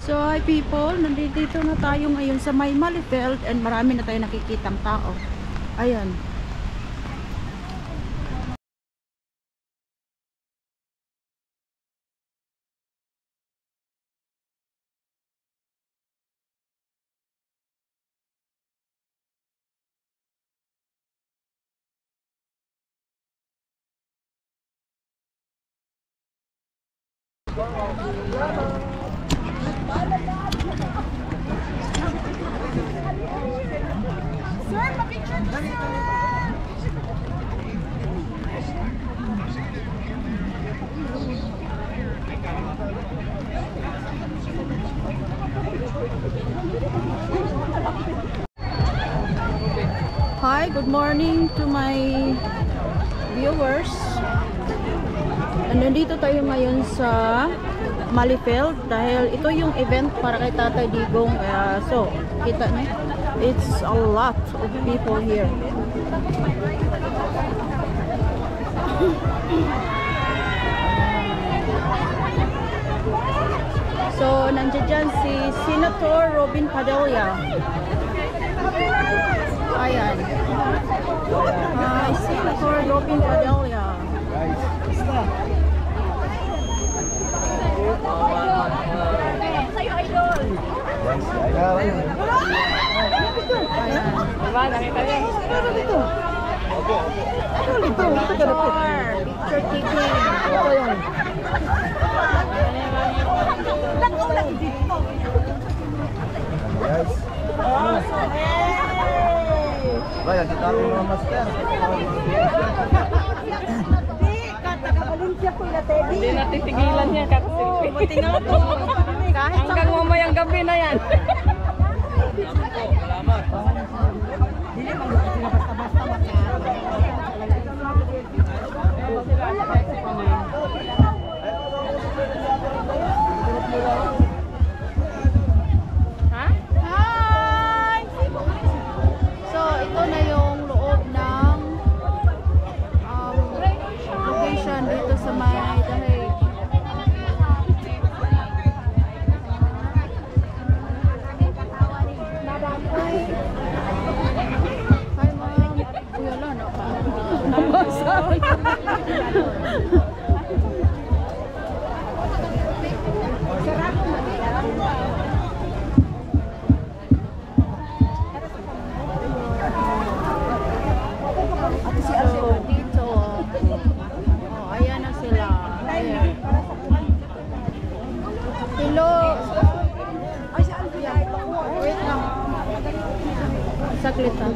So hi people, nandito na tayo ngayon sa may Malifield and marami na tayo nakikitang tao. Ayan. Sir, pa-picture na sir! Hi, good morning to my viewers. Nandito tayo ngayon sa Malifield dahil ito yung event para kay Tatay Digong. So, kita niyo, it's a lot of people here. So, nandiyan dyan si Senator Robin Padilla. Ayan. Hi, Senator Robin Padilla. Sa'yo, idol! Diba? Nakita niya? Ano dito? Ano dito? Picture taking. Ito yan. Lang dito. Guys. Bayan, kita ako mga master. Hindi natitigilan niya kakasilpi. Buti nga ito. Hanggang mamayang gabi na yan. Salamat. Hindi mo basta-basta Ha? Hi! So, ito na yung loob ng location dito sa may Dahig. Hi ma'am. Uy, wala na pa. So, dito. Oh, ayan na sila. Ayan. Hello. Wait lang. Saglit lang.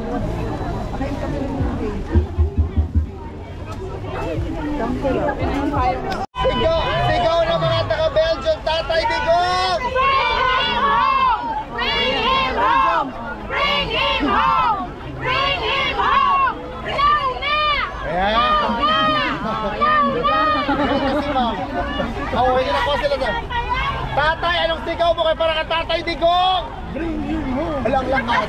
Sigaw na mga taga-Belgium, Tatay Digong! Bring him home! Bring him home! Bring him home! Now na! Ayan. Kasi ma'am, away na ko sila doon. Tatay, anong sigaw mo kay para ka Tatay Digong? Bring him home! Walang lakas.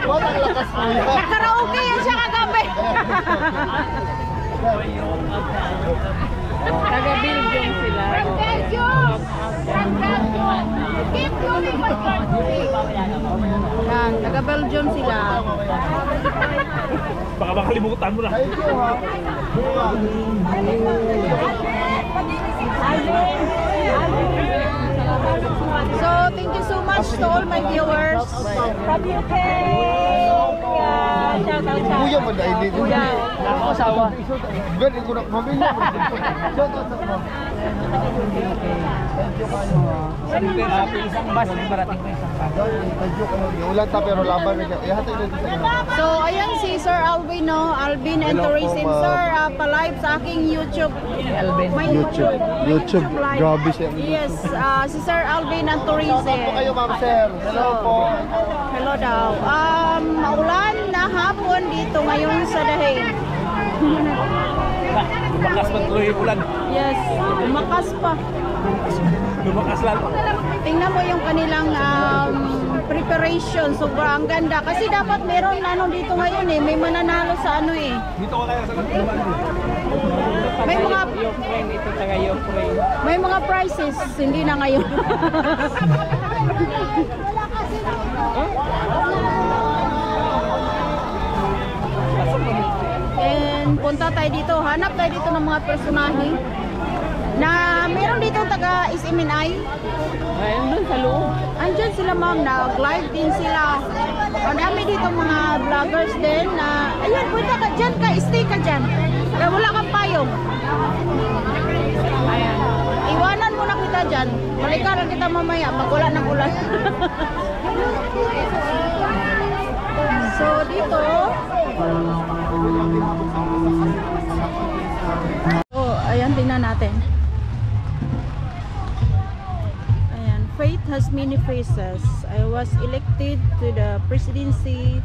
Walang lakas mo yan. Karaoke yan siya kagabi. Taga-Belgium sila. From Belgium! From Belgium! Keep doing what you're doing! Yan, taga Belgium sila. Baka makalimutan mo na. Thank you, ha. So, thank you so much to all my viewers. From UK! Kuya mo dahil dito. Kuya, ako asawa. Galing ko na pamilya. Isang bus, marating ko isang bus. Ulan ta pero laban na. Ihatid na dito sa inyo. So, ayan si Sir Alvin, no? Alvin and Hello po, Tourism. ma'am. Sir, pa-live sa aking YouTube. Alvin. My YouTube. live. Grabe siya. Yes, si Sir Alvin and Shoutout po Tourism. kayo, ma'am sir. Hello po. Hello daw. Maulan na hapon dito ngayon sa Dahig. Lumakas man tuloy yung ulan. Yes, lumakas pa. Lumakas lalo. Tingnan mo yung kanilang preparation. Sobrang ganda. Kasi dapat meron ano dito ngayon eh. May mananalo sa ano eh. Dito ko kaya sa May mga Ukraine, ito taga Ukraine. may mga prices, hindi na ngayon. And punta tayo dito, hanap tayo dito ng mga personahe na meron dito taga SMNI. Ayun doon sa loob. Andyan sila ma'am, nag-live din sila. Ang dami dito mga vloggers din na, ayun, punta ka dyan, stay ka dyan. Kaya wala kang payong. Ayan. Iwanan mo na kita dyan. Malikaran kita mamaya pag wala ng ulan. So dito, ayan, tingnan natin. Ayan, faith has many faces. I was elected to the presidency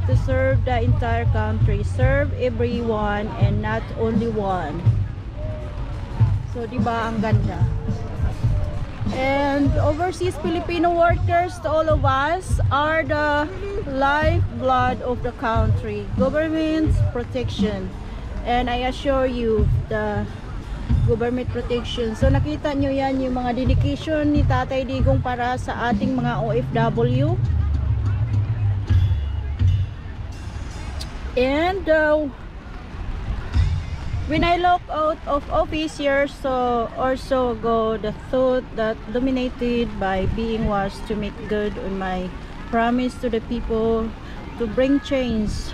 to serve the entire country, serve everyone and not only one. So, di ba ang ganda? And overseas Filipino workers, to all of us, are the lifeblood of the country. Government protection. And I assure you, the government protection. So nakita nyo yan, yung mga dedication ni Tatay Digong para sa ating mga OFW. And when I look out of office years or so ago, the thought that dominated by being was to make good on my promise to the people to bring change,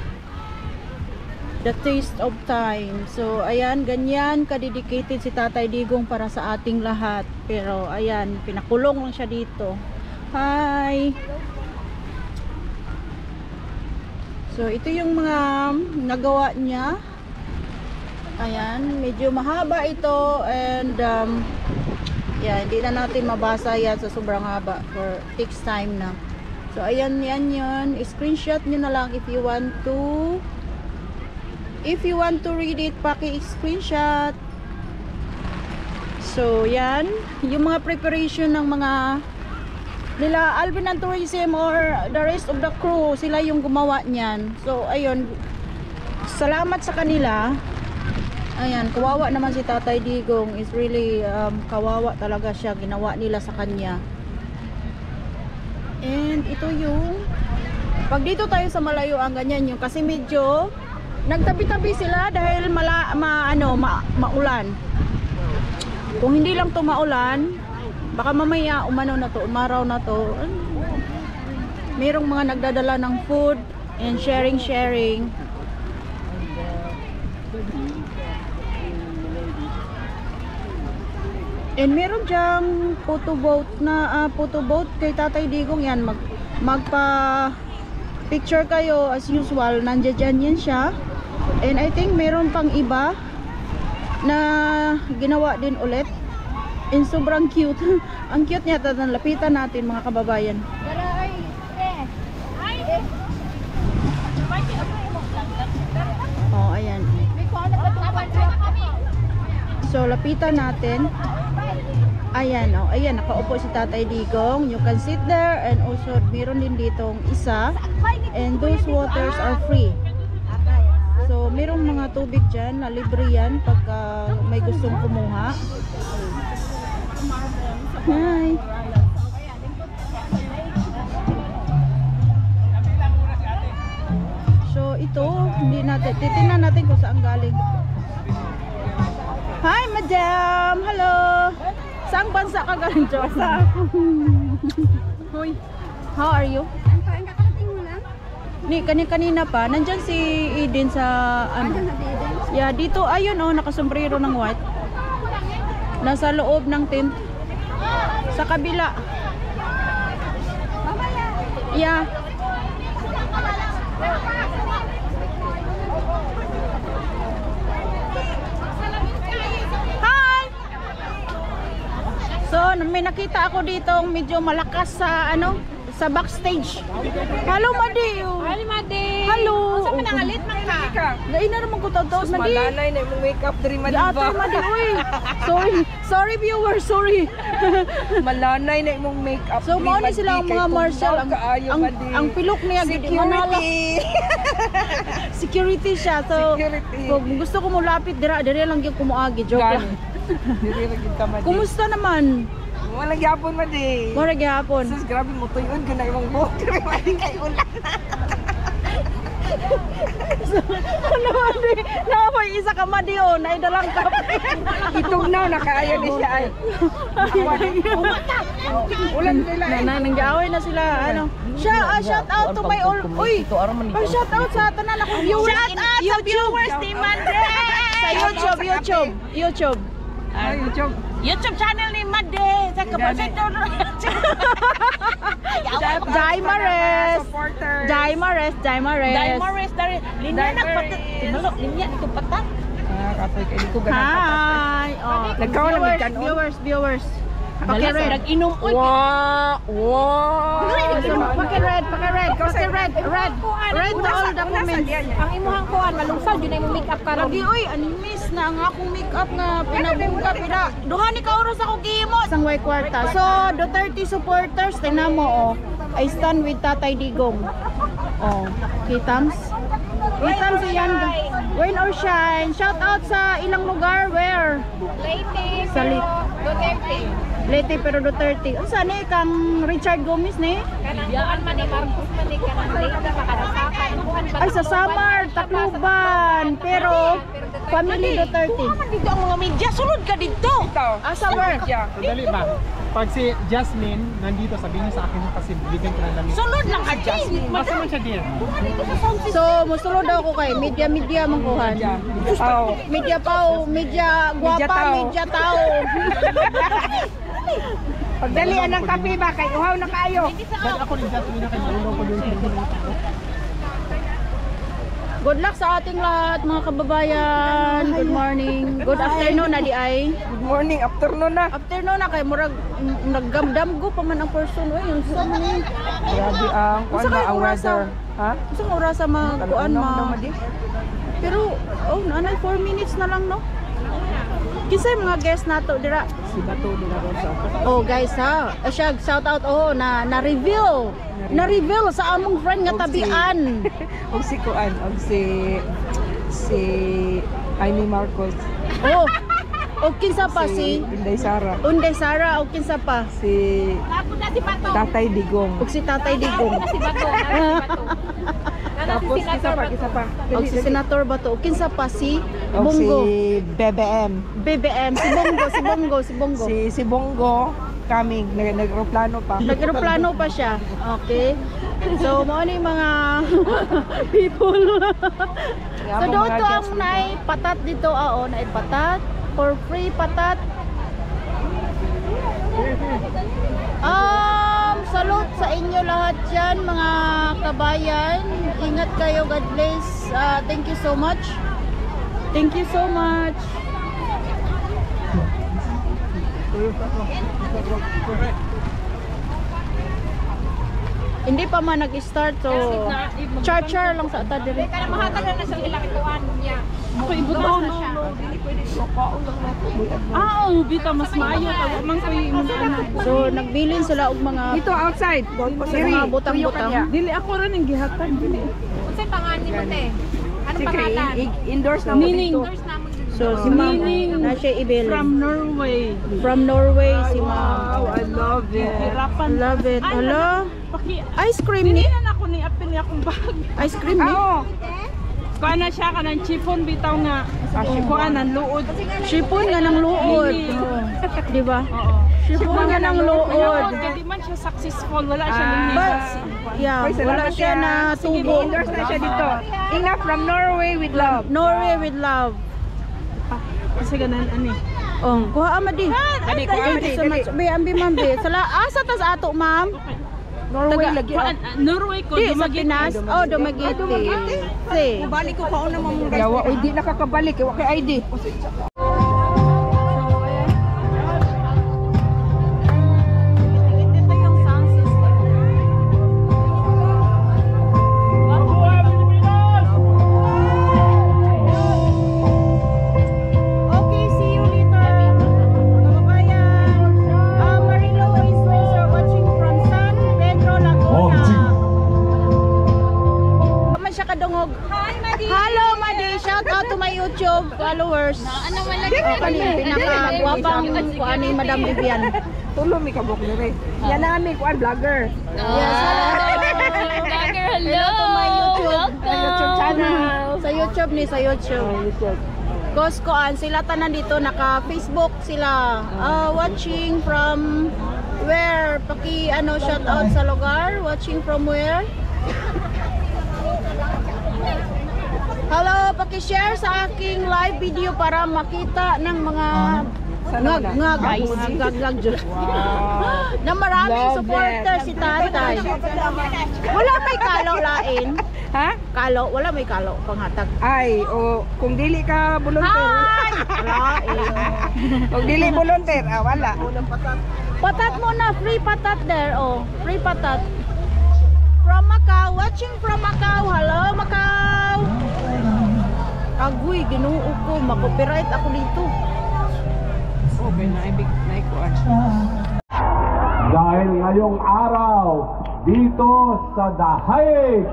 the taste of time. So ayan, ganyan ka-dedicated si Tatay Digong para sa ating lahat. Pero ayan, pinakulong lang siya dito. Hi! So ito yung mga nagawa niya. Ayan, medyo mahaba ito and yeah, hindi na natin mabasa yan sa sobrang haba for takes time na. So ayan, yan yun. Screenshot nyo na lang if you want to. If you want to read it, paki-screenshot. So yan, yung mga preparation ng mga nila Alvin and Tourism or the rest of the crew, sila yung gumawa niyan. So ayun, salamat sa kanila. Ayan, kawawa naman si Tatay Digong. Is really kawawa talaga siya, ginawa nila sa kanya. And ito yung pag dito tayo sa malayo ang ganyan yung kasi medyo nagtabi-tabi sila dahil maulan. Kung hindi lang to maulan, baka mamaya umaraw na to. Merong mga nagdadala ng food and sharing. And meron dyang photo boat kay Tatay Digong yan. Magpa picture kayo as usual. Nandiyan yan siya. And I think meron pang iba na ginawa din ulit. And sobrang cute. Ang cute niya. Lapitan natin mga kababayan. Oh, ayan. So lapitan natin. Ayan, oh, ayan, nakaupo si Tatay Digong. You can sit there and also meron din ditong isa. And those waters are free. So, merong mga tubig dyan na libre yan pagka may gustong kumuha. Hi! So, ito, hindi natin, titingnan natin kung saan galing. Hi, madam! Hello! Saan bansa ka galing, Josa? Hoy, how are you? I'm fine. Kakarating mo lang? Kanina pa, nandyan si Eden sa ano? Yeah, dito, ayun oh, nakasombrero ng white. Nasa loob ng tent. Sa kabila. Yeah. So, may nakita ako dito medyo malakas sa ano, sa backstage. Hello, Madi. Hi, Madi. Hello. Sa manangalit man ka. Dahil na naman ko tawag, Madi. Malanay na yung makeup diri man Yato, Madi. Uy. Sorry viewers, sorry. Malanay na yung makeup. So, mo ni sila ang mga marshal. Ang pilok niya, gidi manala. Security siya. So, Security. kung gusto ko mulapit, dira lang yung kumuagi. Joke lang. Diri ra gid ka Madi. Kumusta naman? Wala gyapon Madi. Mura gihapon. Sus, grabe mo tuyon ka na imong buhok. Diri Madi kay ulan. Ano, Madi? Nakapay isa ka, Madi, oh. Naidalang kape. Itugnaw na kaayo ni siya ay. Ulan nila. Nanggaaway na sila. Ano? Shout out to my all. Uy! Shout out sa tanan akong viewers. Shout out sa viewers ni Madi. Sa YouTube. Ay, joke. YouTube channel ni Madi. Sa kapasidor. Jaimares. Supporter. Jaimares. Diamores dari. Linya nagpatat. Tinalo, linya ito patat. Katoy kay di ko ganang patas. Hi. Oh. Nagkaon na may kanon. Viewers. Dali sa nag-inom. Uy, Wow! Paki-red to all the comments. ang imuhang kuan malungsad yun ay mo make up karon. Lagi, uy, animis na ang akong makeup na pinabungga, duha ni ka oras ako gihimo. Isang way kwarta. So, Duterte supporters, tingnan mo, oh. I stand with Tatay Digong. Oh, kitams? Kitams yan. Rain or shine. Shout out sa ilang lugar, where? Lady, Salit. Duterte. Leyte pero Duterte. Unsa ni kang Richard Gomez ni? Kanang kuan man ni Marcos man ni kanang Leyte makarasakan. Ay, sa Samar, Tacloban. Pero, family Duterte. Dito ang mga media, sulod ka dito. Asa where? Dali ba? Pag si Jasmine nandito, sabihin niya sa akin kasi bigyan ko ng lamig. Sulod lang ka Jasmine. Masa man siya din? So, musulod ako kay media mangkuhan. Oh. Media pao, media guwapa, tao. media tao. Pagdalian ng kape ba kay uhaw na kayo. Ba't ako ni Jasmine na kayo ko doon? Good luck sa ating lahat mga kababayan. Good morning. Good afternoon na di ay. Good morning, afternoon na. Afternoon na kay murag naggamdamgo pa man ang person. Uy, yung sa man. Grabe ang kuan Unsa ba kay ang oras weather. Ha? Sa oras sa magkuan ma. Pero nanay 4 minutes na lang no. Kisay mga guest nato dira. Si Bato din ako sa. Oh guys ha, shout out na-reveal sa among friend nga tabian. Og si kuan, og si Amy Marcos, Oh. O kinsa pa si Inday Sara, Unday Sara o kinsa pa? si Tapos na si Bato. Tatay Digong. O si Tatay Digong. Si Bato. Tapos isa pa. O si Senator Bato. O kinsa pa si Og si Bongo. BBM. BBM, si Bongo. Si Bongo coming, nag-aeroplano pa. Nag-aeroplano pa siya. Okay. So, mo ni mga people. So, doon to ang naay patat dito. Naay patat. For free patat. Salute sa inyo lahat dyan, mga kabayan. Ingat kayo. God bless. Thank you so much. Thank you so much. Hindi pa man nag-start, so char-char lang sa ata diri. Kaya mahatag na sa ilang ituan niya. Ako ibutaw no. Bita mas maayo tawa man ko yung So nagbilin sila og mga Dito outside. mga butang-butang. dili ako rin ang gihatag dili. Unsay pangalan mo te? Ano Si pangalan? indoors na mo Nining. dito. First naman dito. So si Ma'am Meaning na siya ibilin. From Norway. From Norway si Ma'am. Wow, I love it. Hirapan. Love it. Hello. Paki Ice cream dili ni. na ako ni apil ni akong bag. Ice cream ni. Oo. Kuha na siya kanang chiffon bitaw nga. Kuha ng luod. Shipon nga ng luod. Di ba? Shipon nga ng luod. Hindi man siya successful. Wala siya But yeah, Oy, salamat wala siya na tubo. Indoors na siya dito. Ina from Norway with love. Norway with love. Kasi ganan ani. Oh, kuha ama di. Dali, kuha ama di, Thank you so dali. much. Be, ambi ma'am be. Asa tas ato ma'am? Norway Taga- lagi. Norway ko Di sa dumagiti. Pinas. Oh, Dumaguete. Si. Balik ko pa una mong yawa. Oy, di nakakabalik. Yawa kay ID. Ito yung sound system. kani pinaka-guwapang kuan ni Madam Vivian. Tulo mi kabok dire. Yan nami kuan vlogger. Yes, Vlogger, hello! to my YouTube. YouTube channel. Sa YouTube ni sa YouTube. Cause kuan sila tanan dito naka-Facebook sila. Watching from where? Paki ano shout out sa lugar. Watching from where? Hello, paki-share sa aking live video para makita ng mga ngag na maraming supporter si tatay. Wala may kalo lain. Ha? Kalo, wala may kalo panghatag. Ay, o kung dili ka volunteer. Hi! Lain. Kung dili volunteer, wala. Patat mo na, free patat there, oh. Free patat. From Macau, watching from Macau. Hello, Macau. Agoy, ginoo ko, makopyright ako dito. Okay, naibig na ikuan. Dahil ngayong araw, dito sa Dahaig,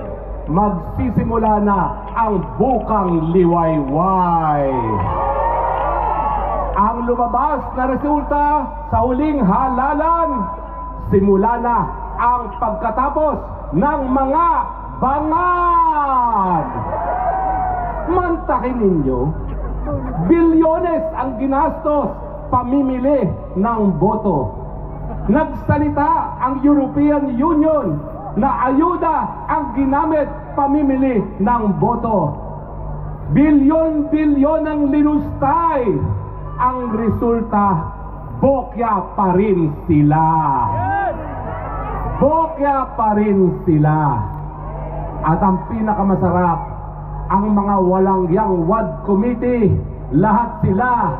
magsisimula na ang Bukang Liwayway. Ang lumabas na resulta sa huling halalan, simula na ang pagkatapos ng mga bangag. Mantakin ninyo, bilyones ang ginastos pamimili ng boto. Nagsalita ang European Union na ayuda ang ginamit pamimili ng boto. Bilyon-bilyon ang linustay. Ang resulta, bokya pa rin sila. Bokya pa rin sila. At ang pinakamasarap, ang mga walang yang WAD committee, lahat sila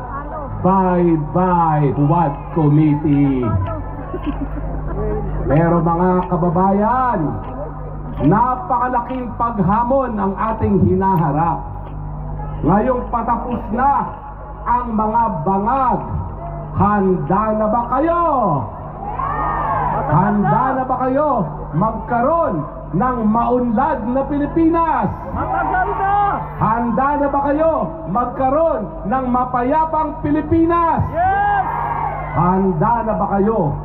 bye-bye WAD committee. Pero mga kababayan, napakalaking paghamon ang ating hinaharap. Ngayong patapos na ang mga bangag, handa na ba kayo? Handa na ba kayo magkaroon ng maunlad na Pilipinas? Matagal na! Handa na ba kayo magkaroon ng mapayapang Pilipinas? Yes! Handa na ba kayo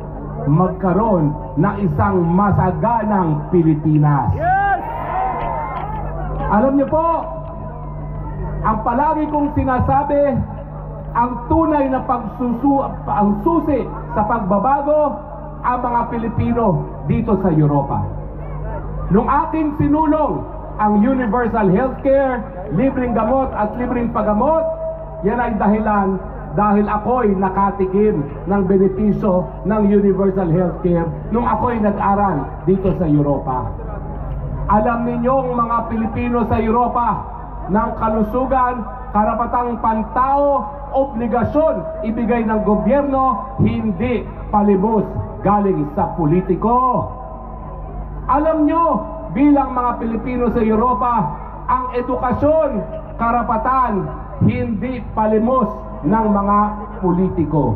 magkaroon ng isang masaganang Pilipinas? Yes! Alam niyo po, ang palagi kong sinasabi, ang tunay na ang susi sa pagbabago, ang mga Pilipino dito sa Europa. Nung ating sinulong ang universal healthcare, libreng gamot at libreng paggamot, yan ay dahilan dahil ako'y nakatikim ng benepisyo ng universal healthcare nung ako'y nag-aral dito sa Europa. Alam ninyong mga Pilipino sa Europa ng kalusugan, karapatang pantao, obligasyon ibigay ng gobyerno, hindi palibos galing sa politiko. Alam nyo, bilang mga Pilipino sa Europa, ang edukasyon, karapatan, hindi palimos ng mga politiko.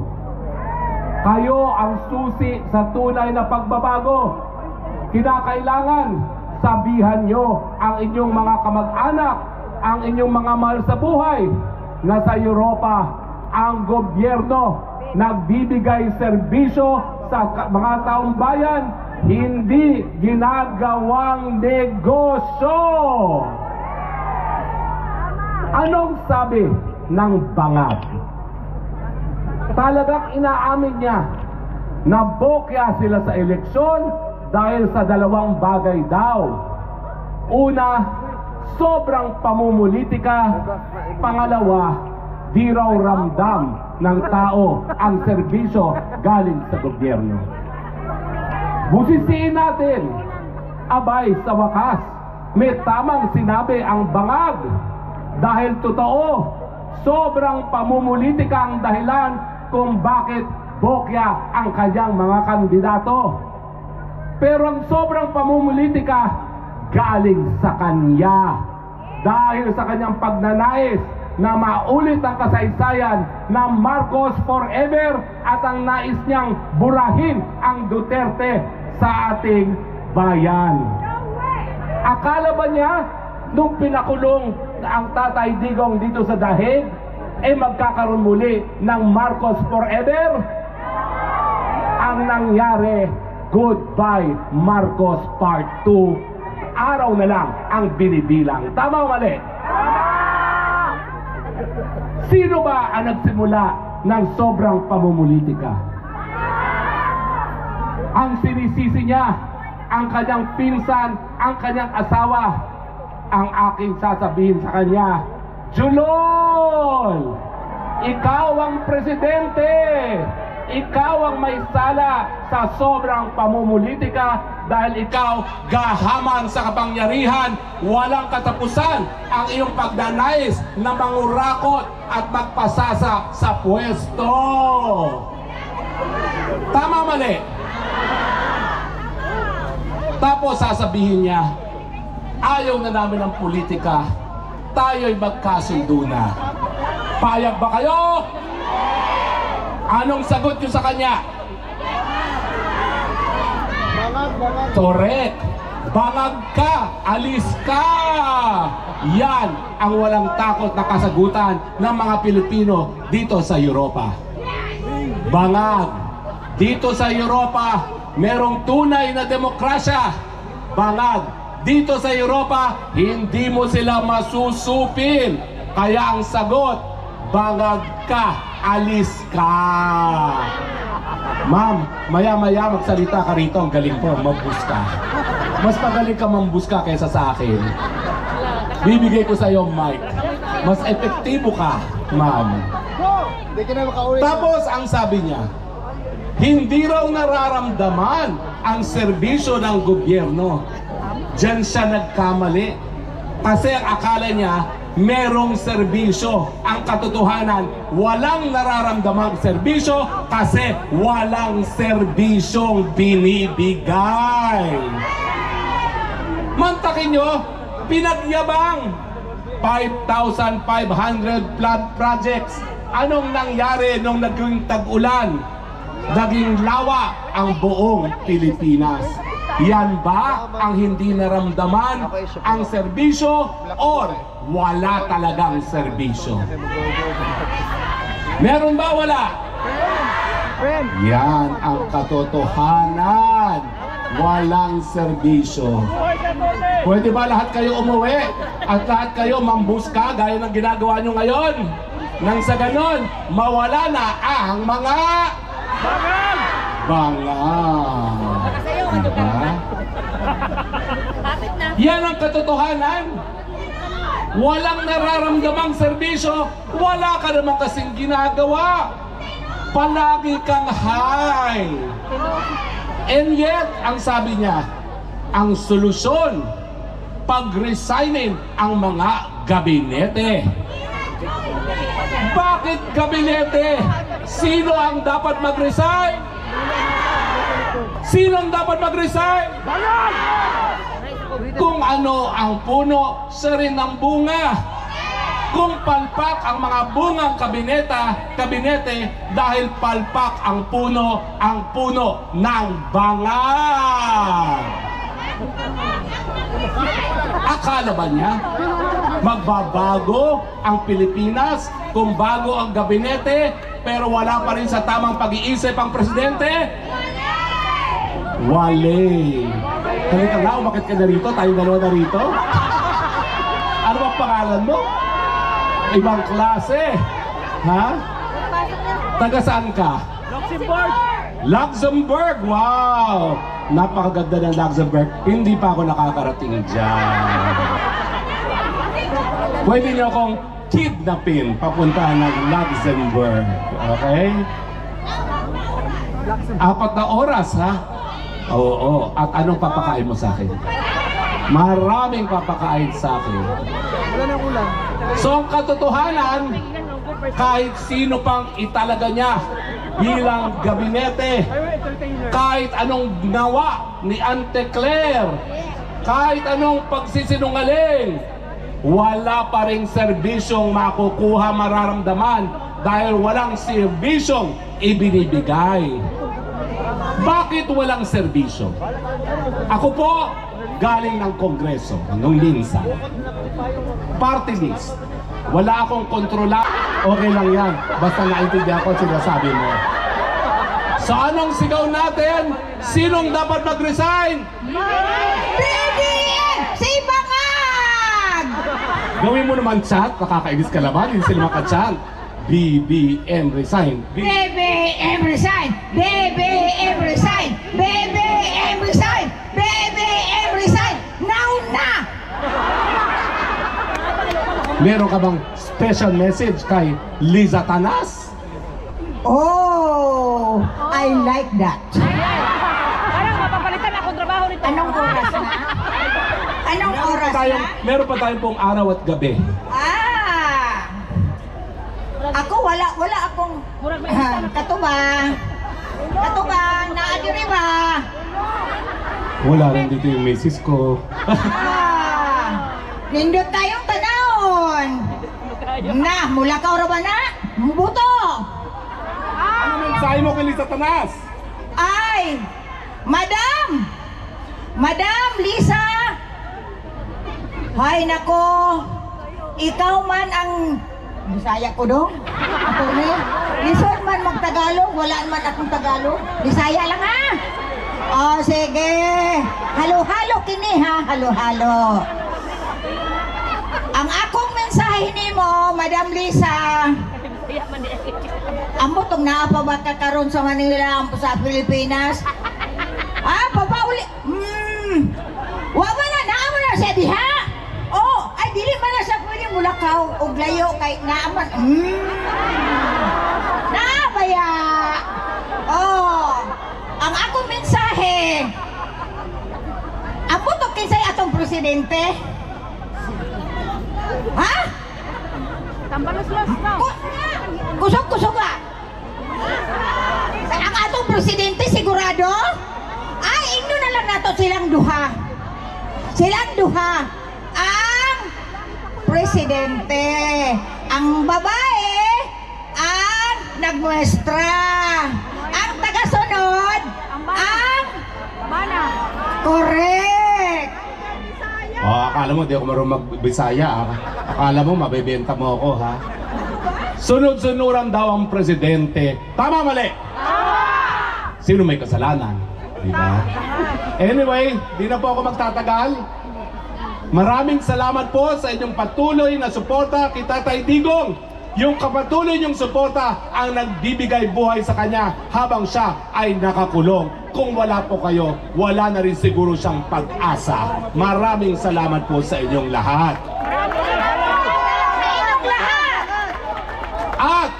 Kayo ang susi sa tunay na pagbabago. Kinakailangan sabihan nyo ang inyong mga kamag-anak, ang inyong mga mahal sa buhay, na sa Europa ang gobyerno nagbibigay serbisyo sa mga taong bayan, hindi ginagawang negosyo. Anong sabi ng bangag? Talagang inaamin niya na bokya sila sa eleksyon dahil sa dalawang bagay daw. Una, sobrang pamumulitika. Pangalawa, di raw ramdam ng tao ang serbisyo galing sa gobyerno. Busisiin natin, abay sa wakas, may tamang sinabi ang bangag. Dahil totoo, sobrang pamumulitika ang dahilan kung bakit bokya ang kanyang mga kandidato. Pero ang sobrang pamumulitika galing sa kanya. Dahil sa kanyang pagnanais na maulit ang kasaysayan ng Marcos forever at ang nais niyang burahin ang Duterte sa ating bayan. Akala ba niya nung pinakulong ang Tatay Digong dito sa Dahaig, magkakaroon muli ng Marcos Forever? Ang nangyari, goodbye Marcos Part 2. Araw na lang ang binibilang. Tama o mali? Sino ba ang nagsimula ng sobrang pamumulitika? Ang sinisisi niya, ang kanyang pinsan, ang kanyang asawa. Ang aking sasabihin sa kanya, Julol! Ikaw ang presidente! Ikaw ang may sala sa sobrang pamumulitika dahil ikaw gahaman sa kapangyarihan, walang katapusan ang iyong pagnanais na mangurakot at magpasasa sa pwesto. Tama mali? Tapos sasabihin niya, ayaw na namin ng politika, tayo'y magkasundo na. Payag ba kayo? Anong sagot nyo sa kanya? Bangag. Correct. Bangag ka, alis ka. Yan ang walang takot na kasagutan ng mga Pilipino dito sa Europa. Bangag. Dito sa Europa, merong tunay na demokrasya. Bangag. Dito sa Europa, hindi mo sila masusupil. Kaya ang sagot, bangag ka, alis ka. Ma'am, maya-maya magsalita ka rito. Ang galing po, mambus ka. Mas magaling ka mambus ka kaysa sa akin. Bibigay ko sa iyo mic. Mas epektibo ka, ma'am. Hindi ka na makaulit. Tapos ang sabi niya, hindi raw nararamdaman ang serbisyo ng gobyerno. Diyan siya nagkamali. Kasi ang akala niya, merong serbisyo. Ang katotohanan, walang nararamdamang serbisyo kasi walang serbisyong binibigay. Mantakin nyo, pinagyabang 5,500 flood projects. Anong nangyari nung naging tag-ulan? Naging lawa ang buong Pilipinas. Yan ba ang hindi naramdaman ang serbisyo or wala talagang serbisyo? Meron ba wala? Yan ang katotohanan. Walang serbisyo. Pwede ba lahat kayo umuwi at lahat kayo mambuska gaya ng ginagawa nyo ngayon? Nang sa ganon, mawala na ang mga bangag. Diba? Yan ang katotohanan. Walang nararamdamang serbisyo, wala ka naman kasing ginagawa. Palagi kang high. And yet, ang sabi niya, ang solusyon, pag-resignin ang mga gabinete. Bakit gabinete? Sino ang dapat mag-resign? Sino ang dapat mag-resign? Kung ano ang puno, siya rin ang bunga. Kung palpak ang mga bungang kabinete dahil palpak ang puno ng bangag. Akala ba niya magbabago ang Pilipinas kung bago ang gabinete pero wala pa rin sa tamang pag-iisip ang presidente? Wale. Halika nga, umakit ka na rito, tayong dalawa na rito. Ano bang pangalan mo? Ibang klase. Ha? Taga saan ka? Luxembourg! Luxembourg! Wow! Napakaganda ng Luxembourg. Hindi pa ako nakakarating dyan. Pwede niyo akong kidnapin papunta ng Luxembourg. Okay? 4 na oras, ha? Oo. At anong papakain mo sa akin? Maraming papakain sa akin. So ang katotohanan, kahit sino pang italaga niya bilang gabinete, kahit anong nawa ni Ante Claire, kahit anong pagsisinungaling, wala pa ring serbisyong makukuha, mararamdaman dahil walang serbisyong ibinibigay. Bakit walang serbisyo? Ako po, galing ng Kongreso nung minsan. Party list. Wala akong kontrola. Okay lang yan. Basta naintindihan ko sinasabi mo. So anong sigaw natin? Sinong dapat mag-resign? BBM! Si Bangag! Gawin mo naman chat. Nakakainis ka naman. Hindi sila makachat. BBM resign. BBM resign! BBM resign! BBM resign! BBM resign! Now na! Meron ka bang special message kay Liza Tanas? Oh, I like that. Parang mapapalitan ako trabaho nito. Anong oras na? Anong oras na? Meron pa tayong pong araw at gabi. Ako wala akong katubang. Katubang, naadiri ba? Wala rin dito yung misis ko. Nindot tayong tanahon. Na, mula ka ora ba na? Buto. Ano mensahe mo kay Liza Tanas? Ay, Madam Lisa. Hay nako. Ikaw man ang Bisaya ko dong. Attorney. Lisod man magtagalog, wala man akong Tagalog. Bisaya lang ha. Oh, sige. Halo-halo kini ha, halo-halo. Ang akong mensahe nimo, Madam Lisa. Amo tong naa pa ba ka karon sa Manila sa Pilipinas? Papauli. Wa ba na naamo na siya diha? Oh, ay dili man na siya pwede mulakaw og layo kay naaman. Naabaya. Oh, ang akong mensahe. Amo to kinsay atong presidente? Ha? Tambalos-los na. Kusog-kusog ba? Ang atong presidente sigurado? Ay, igno na lang nato silang duha. Silang duha. Ang presidente. Ang babae, ang nagmuestra. Ang tagasunod, ang Mana? correct. Oh, akala mo di ako marunong magbisaya. Akala mo mabebenta mo ako, ha? Sunod-sunuran daw ang presidente. Tama, mali? Sino may kasalanan? Diba? Anyway, di na po ako magtatagal. Maraming salamat po sa inyong patuloy na suporta kay Tatay Digong. Yung kapatuloy niyong suporta ang nagbibigay buhay sa kanya habang siya ay nakakulong. Kung wala po kayo, wala na rin siguro siyang pag-asa. Maraming salamat po sa inyong lahat. At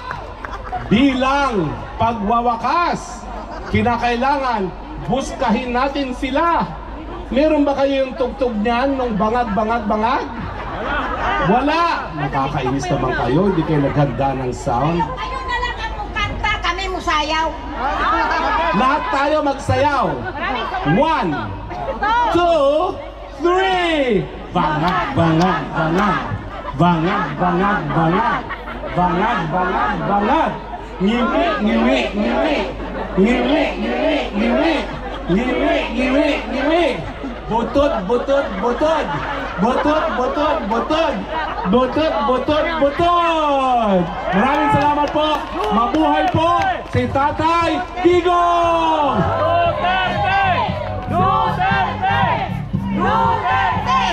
bilang pagwawakas, kinakailangan buskahin natin sila. Meron ba kayo yung tugtog niyan nung bangag-bangag-bangag? Wala! Nakakainis naman kayo, hindi kayo naghanda ng sound. Kayo na lang ang kanta, kami musayaw. Lahat tayo magsayaw. 1, 2, 3! Bangag-bangag-bangag! Bangag-bangag-bangag! Bangag-bangag-bangag! Ngiwi, ngiwi, ngiwi! Ngiwi, ngiwi, ngiwi! Ngiwi, ngiwi, ngiwi! Butod, butod, butod! Butod, butod, butod! Butod, butod, butod! Maraming salamat po! Mabuhay po si Tatay Digong! Duterte! Duterte! Duterte!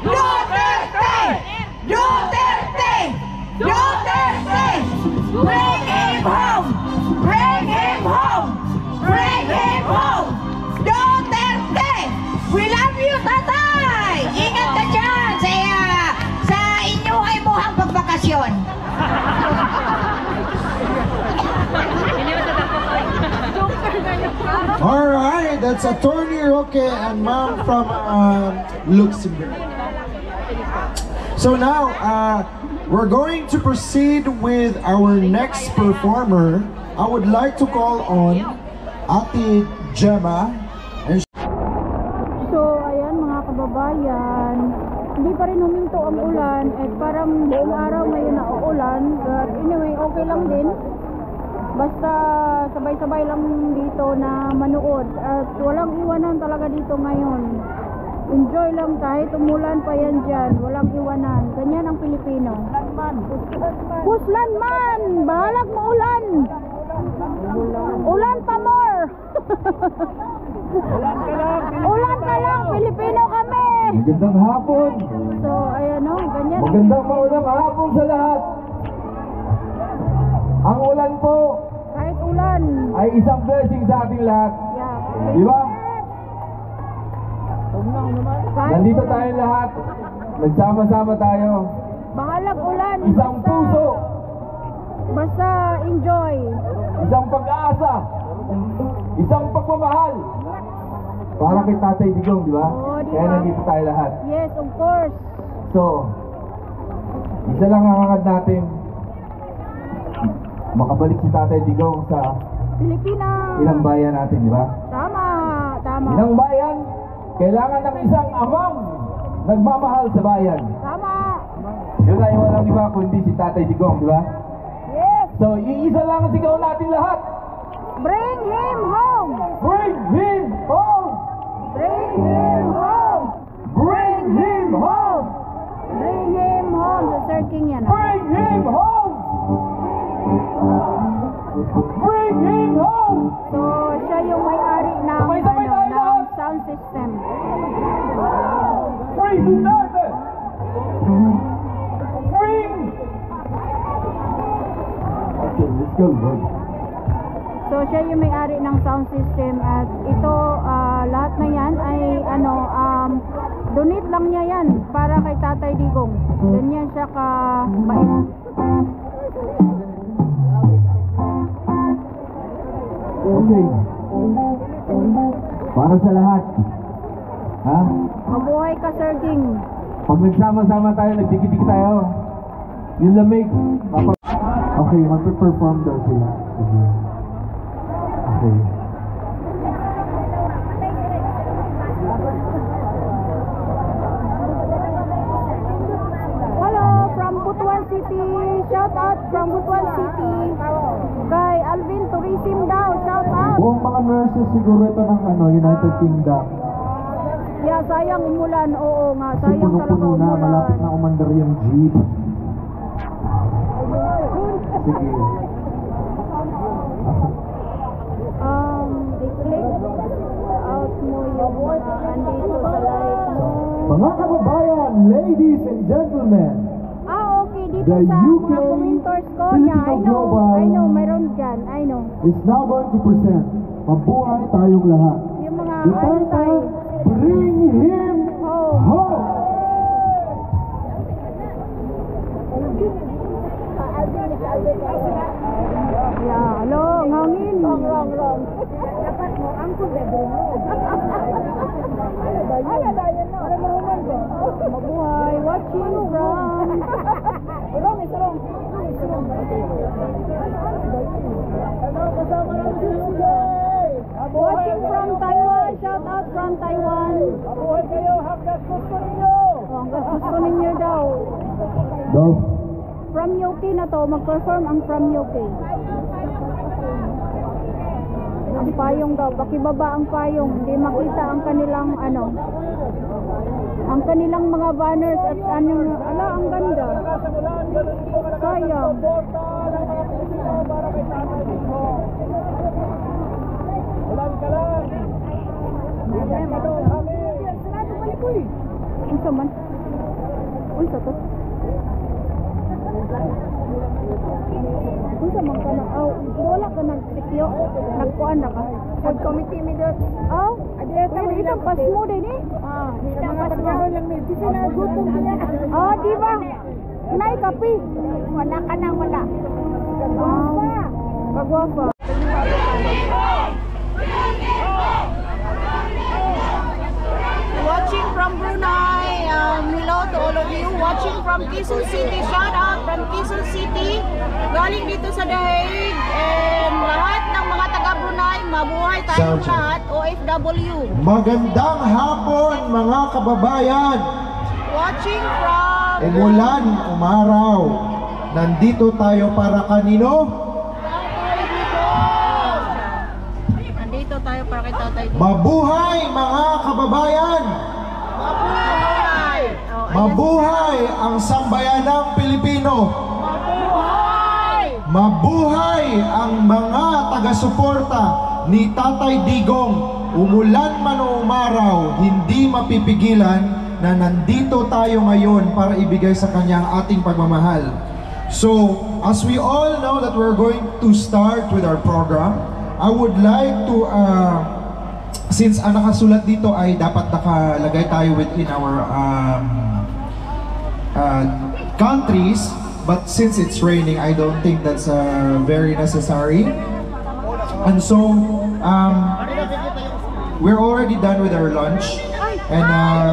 Duterte! Duterte! Duterte! Bring him home! Bring him home! Bring him home! Duterte! We love you, Tatay! Ingat ka dyan sa inyong ay muhang pagbakasyon. Alright, that's Attorney Roque and Ma'am from Luxembourg. So now, we're going to proceed with our next performer. I would like to call on Ate Gemma. So, ayan mga kababayan, hindi pa rin huminto ang ulan at parang buong araw ngayon na uulan. But anyway, okay lang din. Basta sabay-sabay lang dito na manood at walang iwanan talaga dito ngayon. Enjoy lang kahit umulan pa yan dyan. Walang iwanan. Ganyan ang Pilipino. Puslan man! Bahalag mo ulan! Ulan pa more! Ulan ka lang! Pilipino kami! Magandang hapon! So, ayan o, ganyan. Magandang maulang hapon sa lahat! Ang ulan po Kahit ulan. ay isang blessing sa ating lahat. Yeah. Di ba? Kahit Nandito ulan. tayo lahat. Nagsama-sama tayo. Bahalag ulan. Isang puso, Basta enjoy. isang pag-asa, isang pagmamahal. Para kay Tatay Digong, di ba? Oo, di Kaya ba? nandito tayo lahat. Yes, of course. So, isa lang ang hangad natin. Makabalik si Tatay Digong sa Pilipinas. inang bayan natin, di ba? Tama. Tama. Inang bayan, kailangan ng isang amang nagmamahal sa bayan. Tama. Yun ay walang iba kundi si Tatay Digong, di ba? Yes. So, iisa lang ang sigaw natin lahat. Bring him home. Bring him home! Bring him home. Bring him home! Bring him home. Sa Sir King yan. Bring him home! Bring him home! So, siya yung may-ari ng, Sabay-sabay tayo ng lahat. sound system. Bring Duterte! Bring! Okay, let's go, boy. So, siya yung may-ari ng sound system at ito, lahat na yan ay donate lang niya yan para kay Tatay Digong. Ganyan siya ka-bait. Okay. Para sa lahat. Ha? Mabuhay ka, Sir King. Pag nagsama-sama tayo, nagdikit-dikit tayo. Yung lamig. Okay, mag-perform daw sila. Sige. Okay. Hello, from Butuan City. Shout out from Butuan City. Kay Alvin Tourism daw. Shout out. Buong mga nurses siguro ito ng United Kingdom. Yeah, sayang umulan. Oo nga, Kasi sayang talaga punong-puno na, umulan. malapit na umandar yung jeep. Sige. I-click out mo yung andito sa live mo. Mga kababayan, ladies and gentlemen, Okay, dito The sa UK mga commentors ko niya. Filipino Global I know, mayroon dyan. I know. is now going to present Mabuhay Tayong Lahat. Yung mga The title, Bring Him Home! Yeah, hello, hangin. Wrong. Dapat mo, ang kubebro mo. Mabuhay, watching from... Wrong. Watching from Taiwan, shout out from Taiwan. Mabuhay kayo, hanggang gusto ninyo! Hanggang gusto ninyo daw. Go. From UK na to, mag-perform ang from UK. Ang payong daw, pakibaba ang payong, hindi makita ang kanilang ang kanilang mga banners at ang ganda. Sayang. Ulan ka lang! Unsa man? Unsa to? Unsa man ka na? Wala ka nagsikyo? Nagkuan na ka? Nag-committee mi dot. Itang pas mo din eh. Itang pas mo. Kasi nagutom niya. Di ba? Nay kapi. Wala ka na, wala. Kagwapa. Watching from Brunei, hello to all of you. Watching from Quezon City, shout out from Quezon City. Galing dito sa Dahig. And lahat ng mga taga Brunei, mabuhay tayong Sound check. lahat, OFW. Magandang hapon mga kababayan. Watching from... Umulan, umaraw. Nandito tayo para kanino? Nandito tayo para kay Tatay. Mabuhay mga kababayan. Mabuhay ang sambayanang Pilipino! Mabuhay ang mga taga-suporta ni Tatay Digong. Umulan man o umaraw, hindi mapipigilan na nandito tayo ngayon para ibigay sa kanya ang ating pagmamahal. So, as we all know that we're going to start with our program, I would like to, since ang nakasulat dito ay dapat nakalagay tayo within our countries, but since it's raining, I don't think that's very necessary. And so, we're already done with our lunch. And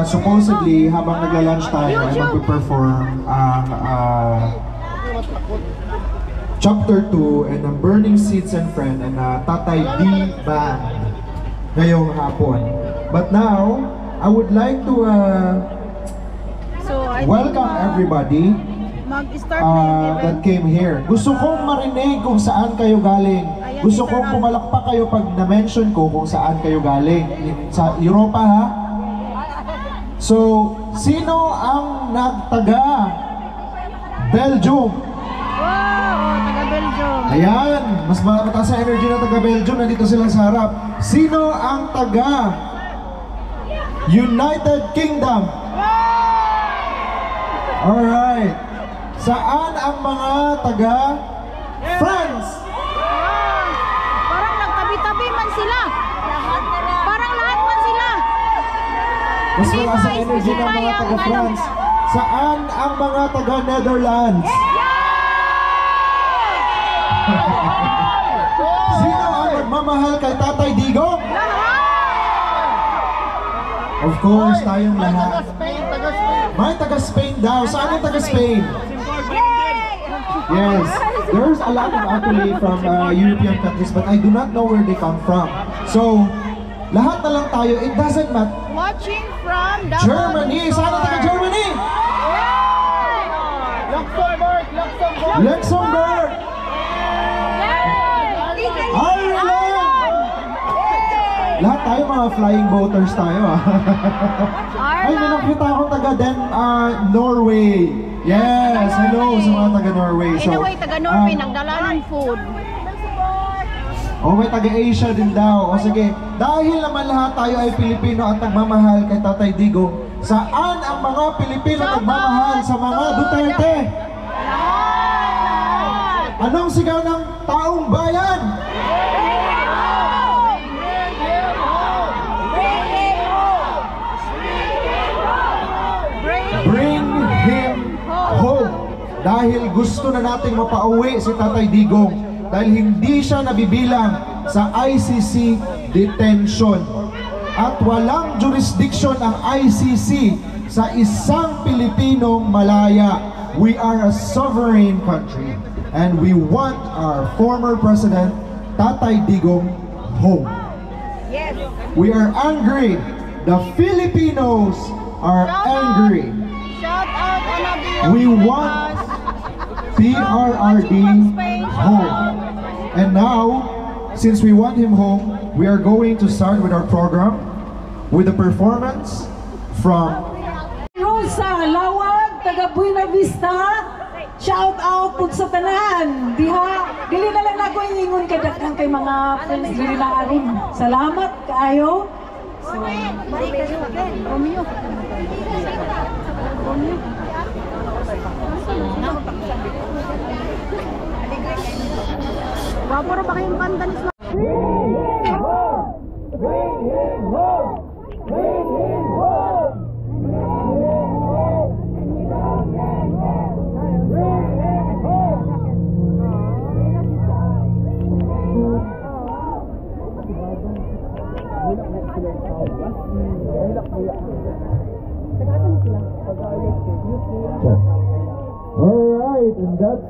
supposedly, habang nagla-lunch tayo, ay mag-perform ang Chapter 2 and ang Burning Seeds and Friend and Tatay D Band ngayong hapon. But now, I would like to welcome everybody mag-start na yung event. that came here. Gusto kong marinig kung saan kayo galing. Gusto kong pumalakpak kayo pag na-mention ko kung saan kayo galing. Sa Europa, ha? So, sino ang nagtaga Belgium? Wow, taga-Belgium. Ayan, mas mataas ang energy ng taga-Belgium. Nandito sila sa harap. Sino ang taga United Kingdom? Alright. Saan ang mga taga France? Parang nagtabi-tabi man sila. Parang lahat man sila. Mas mataas ang energy ng mga taga France. Saan ang mga taga Netherlands? Sino ang nagmamahal kay Tatay Digong? Of course, tayong lahat. May taga-Spain daw. Saan ang taga-Spain? Yes, there's a lot of actually from European countries, but I do not know where they come from. So, lahat na lang tayo, it doesn't matter. Watching from Germany! Saan ang taga-Germany? Luxembourg! Ireland! Lahat tayo mga flying boaters tayo Ay, may nakita akong taga Norway. Yes, hello sa mga taga Norway. Anyway, taga Norway, nagdala ng food. Oh, may taga-Asia din daw. O sige, dahil naman lahat tayo ay Pilipino at nagmamahal kay Tatay Digong, saan ang mga Pilipino nagmamahal sa mga Duterte? Anong sigaw ng taong bayan? Bring him home. Dahil gusto na nating mapauwi si Tatay Digong dahil hindi siya nabibilang sa ICC detention. At walang jurisdiction ang ICC sa isang Pilipinong malaya. We are a sovereign country and we want our former president, Tatay Digong, home. Yes. We are angry. The Filipinos are angry. Shout out on We want PRRD home. And now, since we want him home, we are going to start with our program with a performance from Rosa Lawag, taga Buena Vista. Shout out po sa tanan. Dili na lang ako ingon kay dakang kay mga friends dili na aron. Salamat kaayo. So, Romeo. Wapuro ba kayong kanta ni Sma? Alright, and that's